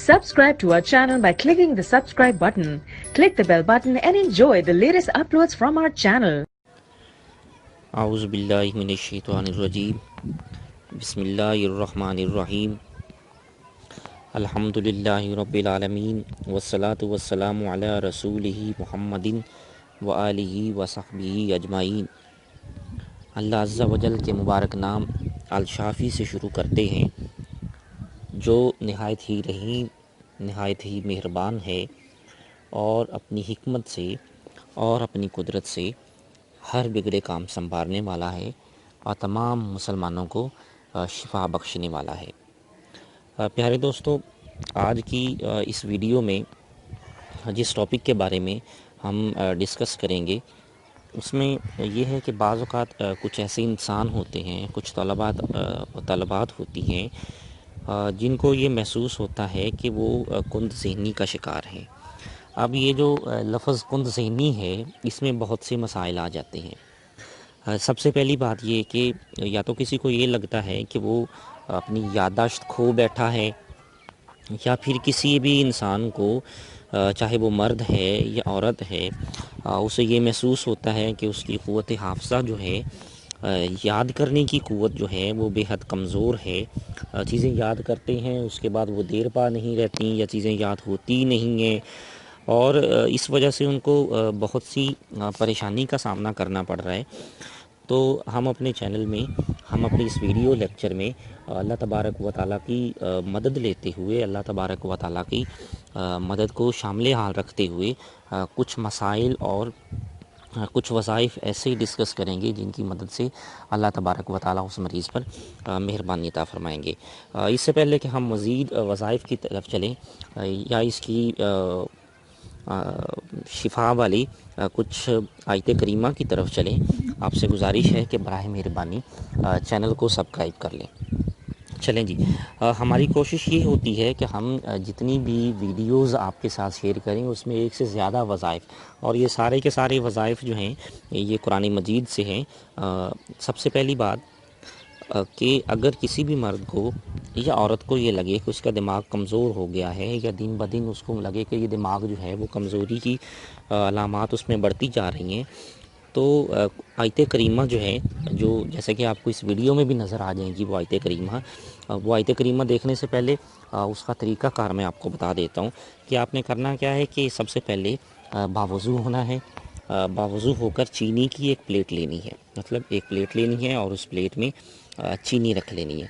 Subscribe to our channel by clicking the subscribe button. Click the bell button and enjoy the latest uploads from our channel. اعوذ باللہ من الشیطان الرجیم بسم اللہ الرحمن الرحیم الحمد للہ رب العالمین والصلاة والسلام علی رسولہ محمد وآلہ وصحبہ اجمعین۔ اللہ عز و جل کے مبارک نام الشافی سے شروع کرتے ہیں، جو نہایت ہی رحیم، نہایت ہی مہربان ہے، اور اپنی حکمت سے اور اپنی قدرت سے ہر بگڑے کام سنوارنے والا ہے اور تمام مسلمانوں کو شفا بخشنے والا ہے۔ پیارے دوستو، آج کی اس ویڈیو میں جس ٹاپک کے بارے میں ہم ڈسکس کریں گے، اس میں یہ ہے کہ بعض اوقات کچھ ایسے انسان ہوتے ہیں، کچھ طلبات ہوتی ہیں جن کو یہ محسوس ہوتا ہے کہ وہ کند ذہنی کا شکار ہیں۔ اب یہ جو لفظ کند ذہنی ہے، اس میں بہت سے مسائل آ جاتے ہیں۔ سب سے پہلی بات یہ کہ یا تو کسی کو یہ لگتا ہے کہ وہ اپنی یادداشت کھو بیٹھا ہے، یا پھر کسی بھی انسان کو، چاہے وہ مرد ہے یا عورت ہے، اسے یہ محسوس ہوتا ہے کہ اس کی قوت حافظہ جو ہے، یاد کرنے کی قوت جو ہے وہ بے حد کمزور ہے۔ چیزیں یاد کرتے ہیں، اس کے بعد وہ دیر پا نہیں رہتی یا چیزیں یاد ہوتی نہیں ہیں، اور اس وجہ سے ان کو بہت سی پریشانی کا سامنا کرنا پڑ رہا ہے۔ تو ہم اپنے چینل میں، ہم اپنی اس ویڈیو لیکچر میں اللہ تبارک و تعالیٰ کی مدد لیتے ہوئے، اللہ تبارک و تعالیٰ کی مدد کو شامل حال رکھتے ہوئے کچھ مسائل اور کچھ وظائف ایسے ڈسکس کریں گے جن کی مدد سے اللہ تبارک و تعالیٰ اس مریض پر مہربانی عطا فرمائیں گے۔ اس سے پہلے کہ ہم مزید وظائف کی طرف چلیں یا اس کی شفا والی کچھ آیت کریمہ کی طرف چلیں، آپ سے گزارش ہے کہ براہ مہربانی چینل کو سبسکرائب کر لیں۔ چلیں جی، ہماری کوشش یہ ہوتی ہے کہ ہم جتنی بھی ویڈیوز آپ کے ساتھ شیئر کریں، اس میں ایک سے زیادہ وظائف، اور یہ سارے کے سارے وظائف جو ہیں یہ قرآن مجید سے ہیں۔ سب سے پہلی بات کہ اگر کسی بھی مرد کو یا عورت کو یہ لگے کہ اس کا دماغ کمزور ہو گیا ہے، یا دن بدن اس کو لگے کہ یہ دماغ جو ہے وہ کمزوری کی علامات اس میں بڑھتی جا رہی ہیں، تو آیت کریمہ جو ہے، جو جیسے کہ آپ کو اس ویڈیو میں بھی نظر آ جائیں گی وہ آیت کریمہ دیکھنے سے پہلے اس کا طریقہ کار میں آپ کو بتا دیتا ہوں کہ آپ نے کرنا کیا ہے کہ سب سے پہلے باوضو ہونا ہے۔ باوضو ہو کر چینی کی ایک پلیٹ لینی ہے، مطلب ایک پلیٹ لینی ہے اور اس پلیٹ میں چینی رکھ لینی ہے،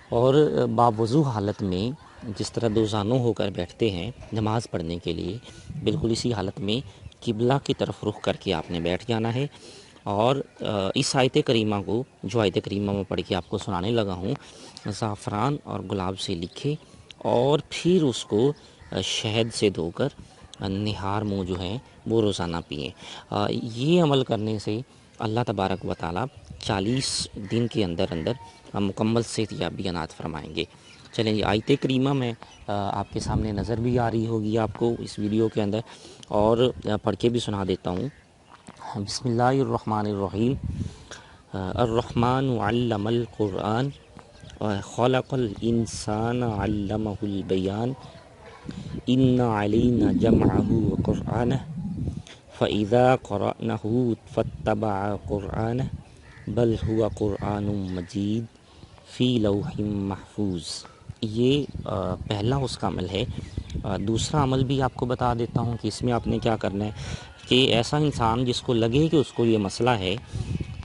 اور باوضو حالت میں جس طرح دو زانوں ہو کر بیٹھتے ہیں نماز پڑھنے کے لیے، بالکل اسی حالت میں قبلہ کی طرف رخ کر کے آپ نے بیٹھ جانا ہے، اور اس آیت کریمہ کو، جو آیت کریمہ میں پڑھ کے آپ کو سنانے لگا ہوں، زعفران اور گلاب سے لکھے، اور پھر اس کو شہد سے دھو کر نہار منہ جو ہے وہ روزانہ پئیں۔ یہ عمل کرنے سے اللہ تبارک و تعالیٰ 40 دن کے اندر مکمل صحت یابی عنایت فرمائیں گے۔ چلیں یہ آیت کریمہ میں آپ کے سامنے نظر بھی آ رہی ہوگی آپ کو اس ویڈیو کے اندر، اور پڑھ کے بھی سنا دیتا ہوں۔ بسم اللہ الرحمن الرحیم۔ الرحمن علم القرآن خلق الانسان علمہ البیان ان علینا جمعہ وقرآنہ فإذا قرأنہ فاتبع قرآنہ بل هو قرآن مجید فی لوح محفوظ۔ یہ پہلا اس کا عمل ہے۔ دوسرا عمل بھی آپ کو بتا دیتا ہوں کہ اس میں آپ نے کیا کرنا ہے کہ ایسا انسان جس کو لگے کہ اس کو یہ مسئلہ ہے،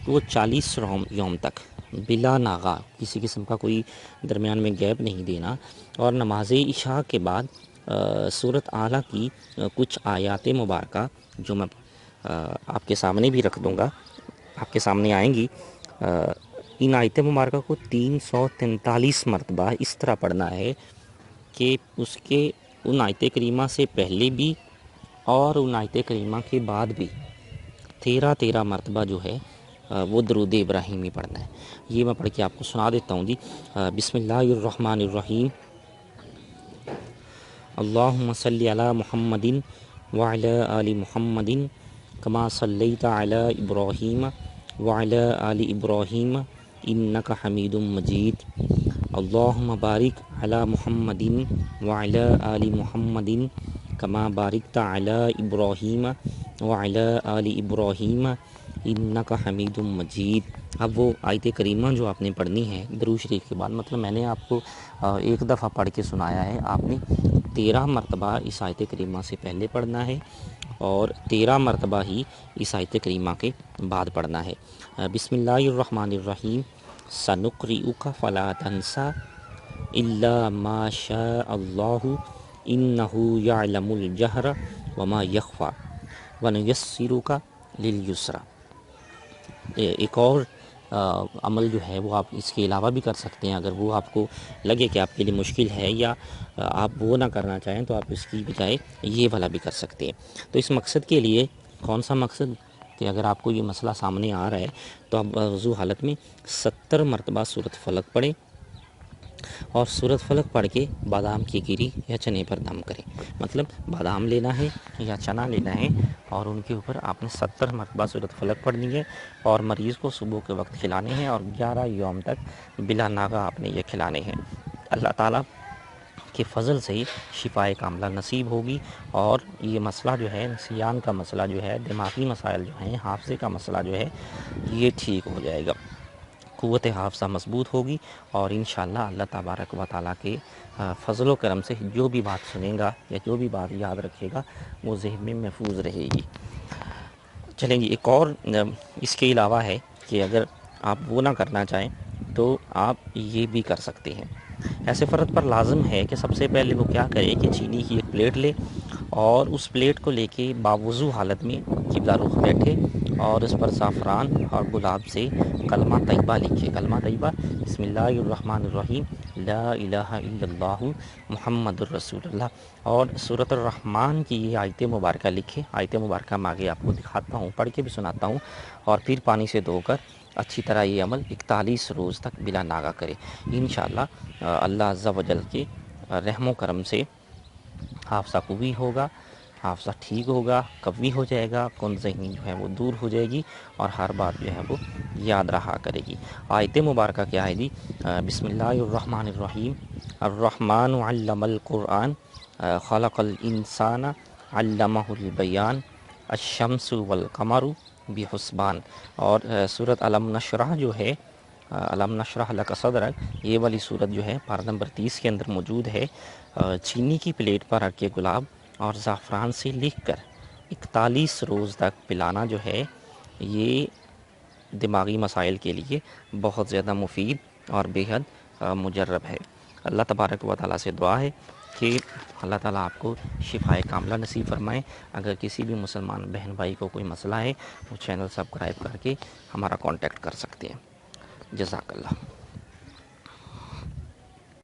تو وہ 40 یوم تک بلا ناغہ، کسی قسم کا کوئی درمیان میں گیپ نہیں دینا، اور نماز عشاء کے بعد سورۃ اعلیٰ کی کچھ آیات مبارکہ جو میں آپ کے سامنے بھی رکھ دوں گا، آپ کے سامنے آئیں گی، ان آیت مبارکہ کو 343 مرتبہ اس طرح پڑھنا ہے کہ اس کے ان آیت کریمہ سے پہلے بھی اور ان آیت کریمہ کے بعد بھی 13 مرتبہ جو ہے وہ درود ابراہیمی پڑھنا ہے۔ یہ میں پڑھ کے آپ کو سنا دیتا ہوں جی۔ بسم اللہ الرحمن الرحیم۔ اللہم صلی علی محمد وعلی آل محمد کما صلیت علی ابراہیم وعلی آل ابراہیم انک حمید مجید۔ اللہم بارک علی محمدین وعلی آل محمدین کما بارکت علی ابراہیم وعلی آل ابراہیم انک حمید مجید۔ اب وہ آیت کریمہ جو آپ نے پڑھنی ہے درود شریف کے بعد، مطلب میں نے آپ کو ایک دفعہ پڑھ کے سنایا ہے، آپ نے 13 مرتبہ اس آیت کریمہ سے پہلے پڑھنا ہے اور 13 مرتبہ ہی اس آیت کریمہ کے بعد پڑھنا ہے۔ بسم اللہ الرحمن الرحیم، سنقرئک فلا تنسى الا ما شاء اللہ انہ یعلم الجہر وما یخفی ونیسرک للیسری۔ ایک اور عمل جو ہے وہ آپ اس کے علاوہ بھی کر سکتے ہیں، اگر وہ آپ کو لگے کہ آپ کے لیے مشکل ہے یا آپ وہ نہ کرنا چاہیں تو آپ اس کی بجائے یہ والا بھی کر سکتے ہیں۔ تو اس مقصد کے لیے، کون سا مقصد؟ کہ اگر آپ کو یہ مسئلہ سامنے آ رہا ہے تو آپ وضو حالت میں 70 مرتبہ سورۃ فلق پڑھیں اور سورۃ فلق پڑھ کے بادام کی گری یا چنے پر دم کریں۔ مطلب بادام لینا ہے یا چنا لینا ہے اور ان کے اوپر آپ نے 70 مرتبہ سورۃ فلق پڑھنی ہے اور مریض کو صبح کے وقت کھلانے ہیں اور 11 یوم تک بلا ناغہ آپ نے یہ کھلانے ہیں۔ اللہ تعالیٰ کے فضل سے شفائے کاملہ نصیب ہوگی اور یہ مسئلہ جو ہے، نسیان کا مسئلہ جو ہے، دماغی مسائل جو ہیں، حافظے کا مسئلہ جو ہے، یہ ٹھیک ہو جائے گا، قوت حافظہ مضبوط ہوگی اور انشاءاللہ اللہ تبارک و تعالیٰ کے فضل و کرم سے جو بھی بات سنیں گا یا جو بھی بات یاد رکھے گا وہ ذہن میں محفوظ رہے گی۔ چلیں جی، ایک اور اس کے علاوہ ہے کہ اگر آپ وہ نہ کرنا چاہیں تو آپ یہ بھی کر سکتے ہیں۔ ایسے فرد پر لازم ہے کہ سب سے پہلے وہ کیا کرے کہ چینی کی ایک پلیٹ لے اور اس پلیٹ کو لے کے باوضو حالت میں قبلہ رخ بیٹھے اور اس پر زعفران اور گلاب سے کلمہ طیبہ لکھے۔ کلمہ طیبہ بسم اللہ الرحمن الرحیم لا الہ الا اللہ محمد الرسول اللہ، اور سورۃ الرحمن کی یہ آیت مبارکہ لکھے۔ آیت مبارکہ میں آگے آپ کو دکھاتا ہوں، پڑھ کے بھی سناتا ہوں، اور پھر پانی سے دھو کر اچھی طرح یہ عمل 41 روز تک بلا ناغہ کرے۔ انشاءاللہ اللہ عز و جل کے رحم و کرم سے حافظہ قوی ہوگا، حافظہ ٹھیک ہوگا، قوی ہو جائے گا، کند ذہنی جو ہے وہ دور ہو جائے گی اور ہر بات جو ہے وہ یاد رہا کرے گی۔ آیت مبارکہ کیا ہے جی؟ بسم اللہ الرحمن الرحیم، الرحمن علم القرآن خلق الانسان علمہ البیان الشمس والقمر بحسبان۔ اور سورۃ علم نشرح جو ہے، علم نشرح لک صدرک، یہ والی سورت جو ہے پارہ نمبر 30 کے اندر موجود ہے۔ چینی کی پلیٹ پر رکھ کے گلاب اور زعفران سے لکھ کر 41 روز تک پلانا جو ہے، یہ دماغی مسائل کے لیے بہت زیادہ مفید اور بے حد مجرب ہے۔ اللہ تبارک و تعالیٰ سے دعا ہے کہ اللہ تعالیٰ آپ کو شفائے کاملہ نصیب فرمائیں۔ اگر کسی بھی مسلمان بہن بھائی کو کوئی مسئلہ ہے وہ چینل سبسکرائب کر کے ہمارا کانٹیکٹ کر سکتے ہیں۔ جزاک اللہ۔